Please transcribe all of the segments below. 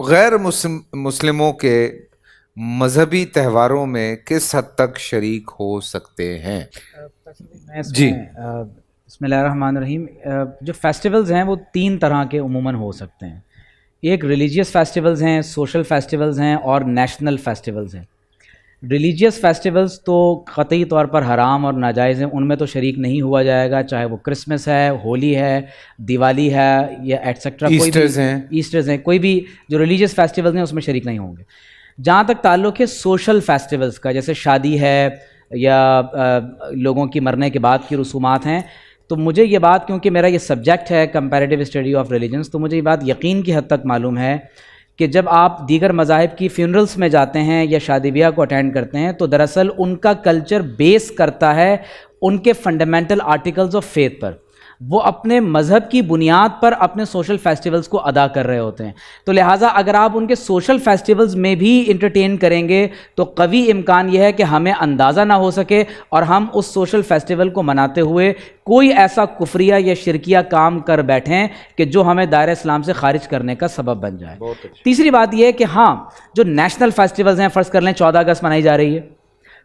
غیر مسلموں کے مذہبی تہواروں میں کس حد تک شریک ہو سکتے ہیں؟ جی بسم اللہ الرحمن الرحیم. جو فیسٹیولز ہیں وہ تین طرح کے عموماً ہو سکتے ہیں. ایک ریلیجیس فیسٹیولز ہیں، سوشل فیسٹیولز ہیں اور نیشنل فیسٹیولز ہیں. ریلیجیس فیسٹیولز تو قطعی طور پر حرام اور ناجائز ہیں، ان میں تو شریک نہیں ہوا جائے گا، چاہے وہ کرسمس ہے، ہولی ہے، دیوالی ہے یا ایٹسیکٹرا، ایسٹرز ہیں، کوئی بھی جو ریلیجیس فیسٹیولز ہیں اس میں شریک نہیں ہوں گے. جہاں تک تعلق ہے سوشل فیسٹیولز کا، جیسے شادی ہے یا لوگوں کی مرنے کے بعد کی رسومات ہیں، تو مجھے یہ بات، کیونکہ میرا یہ سبجیکٹ ہے کمپیریٹیو اسٹڈی آف ریلیجنس، تو مجھے یہ بات یقین کی حد تک معلوم ہے کہ جب آپ دیگر مذاہب کی فیونرلس میں جاتے ہیں یا شادی بیاہ کو اٹینڈ کرتے ہیں تو دراصل ان کا کلچر بیس کرتا ہے ان کے فنڈامنٹل آرٹیکلز آف فیتھ پر. وہ اپنے مذہب کی بنیاد پر اپنے سوشل فیسٹیولز کو ادا کر رہے ہوتے ہیں. تو لہٰذا اگر آپ ان کے سوشل فیسٹیولز میں بھی انٹرٹین کریں گے تو قوی امکان یہ ہے کہ ہمیں اندازہ نہ ہو سکے اور ہم اس سوشل فیسٹیول کو مناتے ہوئے کوئی ایسا کفریہ یا شرکیہ کام کر بیٹھیں کہ جو ہمیں دائرہ اسلام سے خارج کرنے کا سبب بن جائے. تیسری بات یہ ہے کہ ہاں، جو نیشنل فیسٹیولز ہیں، فرض کر لیں 14 اگست منائی جا رہی ہے،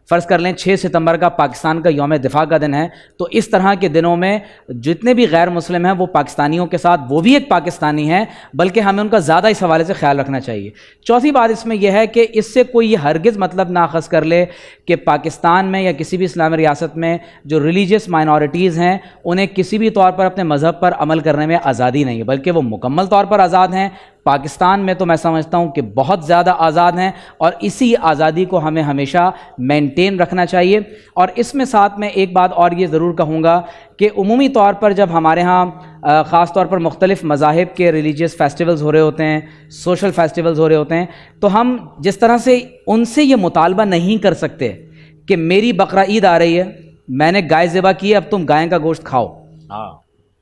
فرض کر لیں 6 ستمبر کا پاکستان کا یوم دفاع کا دن ہے، تو اس طرح کے دنوں میں جتنے بھی غیر مسلم ہیں وہ پاکستانیوں کے ساتھ، وہ بھی ایک پاکستانی ہیں، بلکہ ہمیں ان کا زیادہ اس حوالے سے خیال رکھنا چاہیے. چوتھی بات اس میں یہ ہے کہ اس سے کوئی یہ ہرگز مطلب نہ اخذ کر لے کہ پاکستان میں یا کسی بھی اسلامی ریاست میں جو ریلیجیس مائنورٹیز ہیں انہیں کسی بھی طور پر اپنے مذہب پر عمل کرنے میں آزادی نہیں ہے، بلکہ وہ مکمل طور پر آزاد ہیں. پاکستان میں تو میں سمجھتا ہوں کہ بہت زیادہ آزاد ہیں، اور اسی آزادی کو ہمیں ہمیشہ مینٹین رکھنا چاہیے. اور اس میں ساتھ میں ایک بات اور یہ ضرور کہوں گا کہ عمومی طور پر جب ہمارے ہاں خاص طور پر مختلف مذاہب کے ریلیجیس فیسٹیولز ہو رہے ہوتے ہیں، سوشل فیسٹیولز ہو رہے ہوتے ہیں، تو ہم جس طرح سے ان سے یہ مطالبہ نہیں کر سکتے کہ میری بقرہ عید آ رہی ہے، میں نے گائے ذبح کی ہے، اب تم گائے کا گوشت کھاؤ.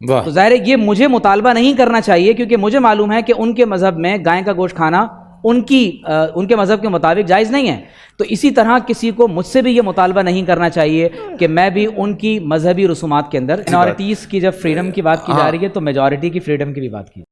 تو ظاہر ہے یہ مجھے مطالبہ نہیں کرنا چاہیے، کیونکہ مجھے معلوم ہے کہ ان کے مذہب میں گائے کا گوشت کھانا ان کے مذہب کے مطابق جائز نہیں ہے. تو اسی طرح کسی کو مجھ سے بھی یہ مطالبہ نہیں کرنا چاہیے کہ میں بھی ان کی مذہبی رسومات کے اندر. مائنورٹیز کی جب فریڈم کی بات کی جا رہی ہے تو میجورٹی کی فریڈم کی بھی بات کی.